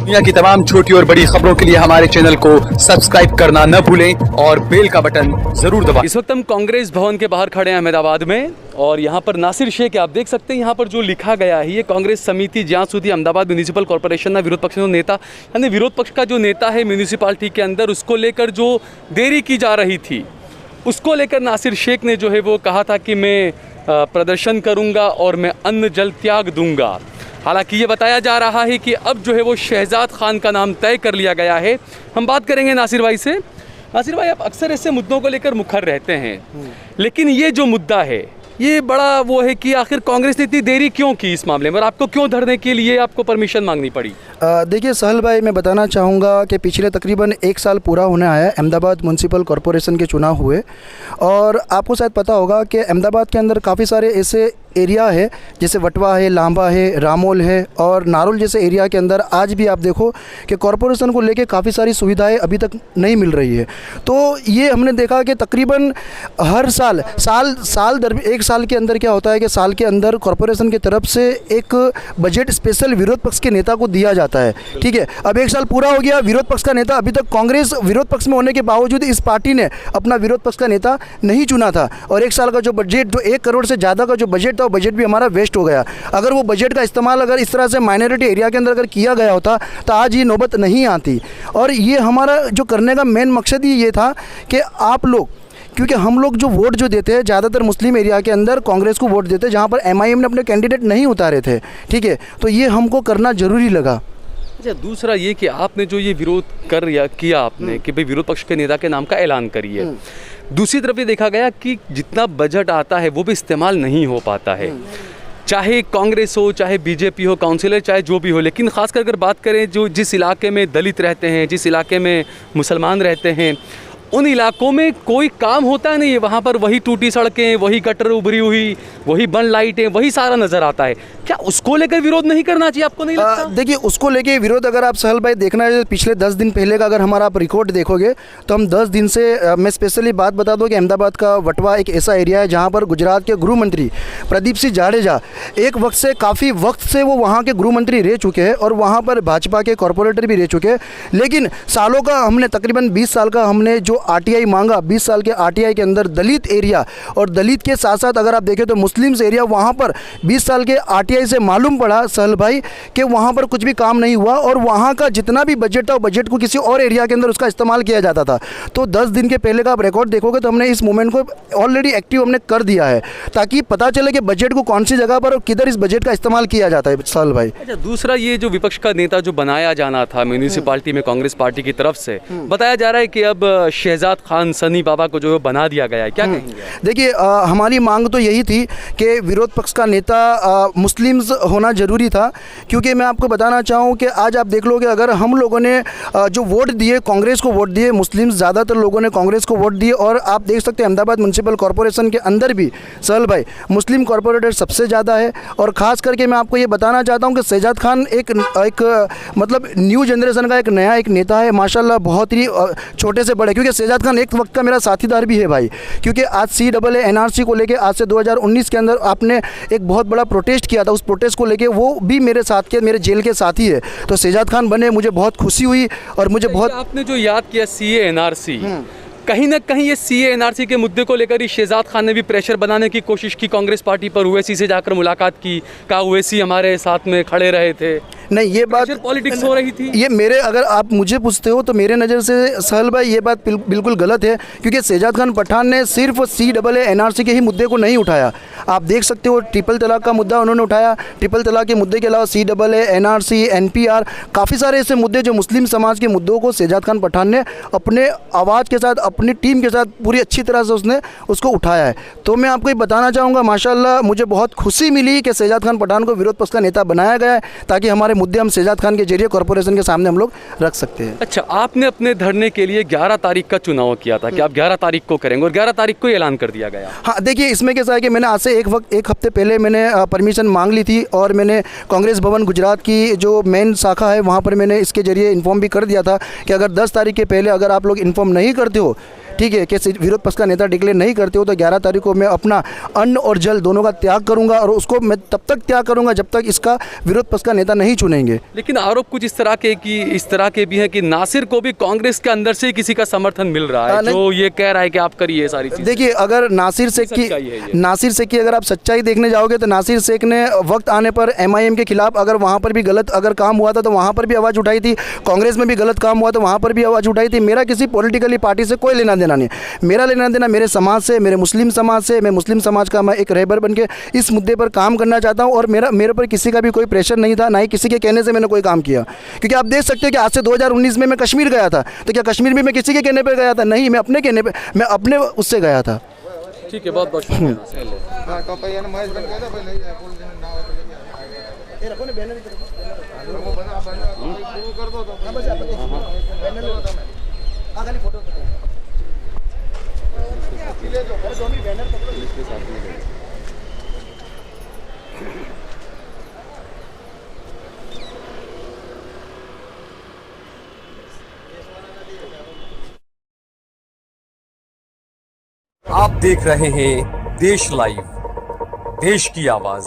दुनिया की तमाम छोटी और बड़ी खबरों के लिए हमारे चैनल को सब्सक्राइब करना न भूलें और बेल का बटन जरूर दबाएं। इस वक्त हम कांग्रेस भवन के बाहर खड़े हैं अहमदाबाद में, और यहाँ पर नासिर शेख आप देख सकते हैं। यहाँ पर जो लिखा गया है, ये कांग्रेस समिति ज्યાં સુધી अहमदाबाद म्यूनिसिपल कॉर्पोरेशन विरोध पक्ष नेता यानी विरोध पक्ष का जो नेता है म्यूनिसिपालिटी के अंदर, उसको लेकर जो देरी की जा रही थी, उसको लेकर नासिर शेख ने जो है वो कहा था कि मैं प्रदर्शन करूंगा और मैं अन्न जल त्याग दूंगा। हालांकि ये बताया जा रहा है कि अब जो है वो शहजाद खान का नाम तय कर लिया गया है। हम बात करेंगे नासिर भाई से। नासिर भाई, आप अक्सर ऐसे मुद्दों को लेकर मुखर रहते हैं, लेकिन ये जो मुद्दा है ये बड़ा वो है कि आखिर कांग्रेस ने इतनी देरी क्यों की इस मामले में, और आपको क्यों धरने के लिए आपको परमिशन मांगनी पड़ी? देखिए सहल भाई, मैं बताना चाहूँगा कि पिछले तकरीबन 1 साल पूरा होने आया है अहमदाबाद म्यूनसिपल कॉर्पोरेशन के चुनाव हुए, और आपको शायद पता होगा कि अहमदाबाद के अंदर काफ़ी सारे ऐसे एरिया है जैसे वटवा है, लांबा है, रामोल है और नारोल जैसे एरिया के अंदर आज भी आप देखो कि कॉरपोरेशन को लेके काफ़ी सारी सुविधाएं अभी तक नहीं मिल रही है। तो ये हमने देखा कि तकरीबन हर साल 1 साल के अंदर क्या होता है कि साल के अंदर कॉरपोरेशन की तरफ से एक बजट स्पेशल विरोध पक्ष के नेता को दिया जाता है। ठीक है, अब 1 साल पूरा हो गया, विरोध पक्ष का नेता अभी तक कांग्रेस विरोध पक्ष में होने के बावजूद इस पार्टी ने अपना विरोध पक्ष का नेता नहीं चुना था, और 1 साल का जो बजट, जो 1 करोड़ से ज़्यादा का जो बजट था, बजट भी हमारा वेस्ट हो गया। अगर वो बजट का इस्तेमाल अगर इस तरह से माइनॉरिटी एरिया के अंदर अगर किया गया होता तो आज ये नौबत नहीं आती। और ये हमारा जो करने का मेन मकसद ही ये था कि आप लोग, क्योंकि हम लोग जो वोट जो देते हैं ज़्यादातर मुस्लिम एरिया के अंदर कांग्रेस को वोट देते हैं, जहाँ पर MIM ने अपने कैंडिडेट नहीं उतारे थे। ठीक है, तो ये हमको करना ज़रूरी लगा। अच्छा, दूसरा ये कि आपने जो ये विरोध किया आपने कि भाई विरोध पक्ष के नेता के नाम का ऐलान करिए, दूसरी तरफ ये देखा गया कि जितना बजट आता है वो भी इस्तेमाल नहीं हो पाता है, चाहे कांग्रेस हो, चाहे बीजेपी हो, काउंसिलर चाहे जो भी हो। लेकिन खासकर अगर बात करें जो जिस इलाके में दलित रहते हैं, जिस इलाके में मुसलमान रहते हैं, उन इलाकों में कोई काम होता नहीं है। वहाँ पर वही टूटी सड़कें, वही गटर उभरी हुई, वही बंद लाइटें, वही सारा नज़र आता है। क्या उसको लेकर विरोध नहीं करना चाहिए, आपको नहीं लगता? देखिए, उसको लेके विरोध अगर आप सहल भाई देखना है पिछले 10 दिन पहले का अगर हमारा आप रिकॉर्ड देखोगे तो हम 10 दिन से मैं स्पेशली बात बता दूं कि अहमदाबाद का वटवा एक ऐसा एरिया है जहां पर गुजरात के गृह मंत्री प्रदीप सिंह जाडेजा एक वक्त से काफ़ी वक्त से वो वहाँ के गृह मंत्री रह चुके हैं, और वहाँ पर भाजपा के कॉरपोरेटर भी रह चुके हैं। लेकिन सालों का हमने तकरीबन 20 साल का हमने जो RTI मांगा, 20 साल के RTI के अंदर दलित एरिया और दलित के साथ साथ अगर आप देखें तो मुस्लिम्स एरिया, वहाँ पर 20 साल के RTI से मालूम पड़ा सहल भाई कि वहाँ पर कुछ भी काम नहीं हुआ, और वहाँ का जितना भी बजट था वो बजट को किसी और एरिया के अंदर उसका इस्तेमाल किया जाता था। तो 10 दिन के पहले का आप रिकॉर्ड देखोगे तो हमने इस मूवमेंट को ऑलरेडी एक्टिव हमने कर दिया है, ताकि पता चले कि बजट को कौन सी जगह पर और किधर इस बजट का इस्तेमाल किया जाता है सहल भाई। अच्छा, दूसरा ये जो विपक्ष का नेता जो बनाया जाना था म्यूनिसिपालिटी में कांग्रेस पार्टी की तरफ से, बताया जा रहा है कि अब शहजाद खान सनी बाबा को जो बना दिया गया है, क्या कहेंगे? देखिए, हमारी मांग तो यही थी कि विरोध पक्ष का नेता मुस्लिम्स होना ज़रूरी था, क्योंकि मैं आपको बताना चाहूँ कि आज आप देख लो कि अगर हम लोगों ने जो वोट दिए कांग्रेस को वोट दिए, मुस्लिम्स ज़्यादातर लोगों ने कांग्रेस को वोट दिए, और आप देख सकते हैं अहमदाबाद म्यूनसिपल कॉर्पोरेशन के अंदर भी सहल भाई मुस्लिम कॉर्पोरेटर सबसे ज़्यादा है। और ख़ास करके मैं आपको ये बताना चाहता हूँ कि शहजाद खान एक मतलब न्यू जनरेशन का एक नया एक नेता है माशाल्लाह, बहुत ही छोटे से बड़े, क्योंकि शहजाद खान एक वक्त का मेरा साथीदार भी है भाई, क्योंकि आज CAA NRC को लेके आज से 2019 के अंदर आपने एक बहुत बड़ा प्रोटेस्ट किया था, उस प्रोटेस्ट को लेके वो भी मेरे साथ के, मेरे जेल के साथी है। तो शहजाद खान बने, मुझे बहुत खुशी हुई, और मुझे बहुत आपने जो याद किया CAA NRC, कहीं ना कहीं ये CAA NRC के मुद्दे को लेकर ही शहजाद खान ने भी प्रेशर बनाने की कोशिश की कांग्रेस पार्टी पर। ओवैसी से जाकर मुलाकात की, कहा ओवैसी हमारे साथ में खड़े रहे थे। नहीं, ये बात पॉलिटिक्स हो रही थी। ये मेरे, अगर आप मुझे पूछते हो तो मेरे नज़र से सहल भाई ये बात बिल्कुल गलत है, क्योंकि शहजाद खान पठान ने सिर्फ CAA NRC के ही मुद्दे को नहीं उठाया। आप देख सकते हो ट्रिपल तलाक का मुद्दा उन्होंने उठाया, ट्रिपल तलाक के मुद्दे के अलावा CAA NRC NPR काफ़ी सारे ऐसे मुद्दे जो मुस्लिम समाज के मुद्दों को शहजाद खान पठान ने अपने आवाज़ के साथ, अपनी टीम के साथ पूरी अच्छी तरह से उसने उसको उठाया है। तो मैं आपको ये बताना चाहूँगा माशाल्लाह, मुझे बहुत खुशी मिली कि शहजाद खान पठान को विरोध पक्ष का नेता बनाया गया है, ताकि हमारे मुद्दे हम शहजाद खान के जरिए कॉर्पोरेशन के सामने हम लोग रख सकते हैं। अच्छा, आपने अपने धरने के लिए 11 तारीख का चुनाव किया था कि आप 11 तारीख को करेंगे, और 11 तारीख को ऐलान कर दिया गया। हाँ, देखिए, इसमें कैसा है कि मैंने आज से एक हफ्ते पहले मैंने परमिशन मांग ली थी, और मैंने कांग्रेस भवन गुजरात की जो मेन शाखा है वहाँ पर मैंने इसके जरिए इन्फॉर्म भी कर दिया था कि अगर 10 तारीख के पहले अगर आप लोग इन्फॉर्म नहीं करते हो, ठीक है, कि विरोध पक्ष का नेता डिक्लेयर नहीं करते हो तो 11 तारीख को मैं अपना अन्न और जल दोनों का त्याग करूंगा, और उसको मैं तब तक त्याग करूंगा जब तक इसका विरोध पक्ष का नेता नहीं चुनेंगे। लेकिन आरोप कुछ इस तरह के भी हैं कि नासिर को भी कांग्रेस के अंदर से किसी का समर्थन मिल रहा है, जो ये कह रहा है कि आप करिए सारी चीजें। देखिए, अगर नासिर शेख की अगर आप सच्चाई देखने जाओगे तो नासिर शेख ने वक्त आने पर MIM के खिलाफ अगर वहाँ पर भी गलत अगर काम हुआ था तो वहाँ पर भी आवाज़ उठाई थी, कांग्रेस में भी गलत काम हुआ तो वहाँ पर भी आवाज़ उठाई थी। मेरा किसी पॉलिटिकली पार्टी से कोई लेना देना नहीं, मेरा लेना देना मेरे समाज से, मेरे मुस्लिम समाज से। मैं मुस्लिम समाज का मैं एक रहबर बन के इस मुद्दे पर काम करना चाहता हूँ, और मेरे पर किसी का भी कोई प्रेशर नहीं था, ना ही किसी के कहने से मैंने कोई काम किया। क्योंकि आप देख सकते हैं कि आज से 2019 में मैं कश्मीर गया था, तो क्या कश्मीर भी मैं किसी के कहने पर गया था? नहीं, मैं अपने कहने पर, मैं अपने उससे गया था। ठीक है, बहुत बहुत शुक्रिया। आप देख रहे हैं देश लाइव, देश की आवाज।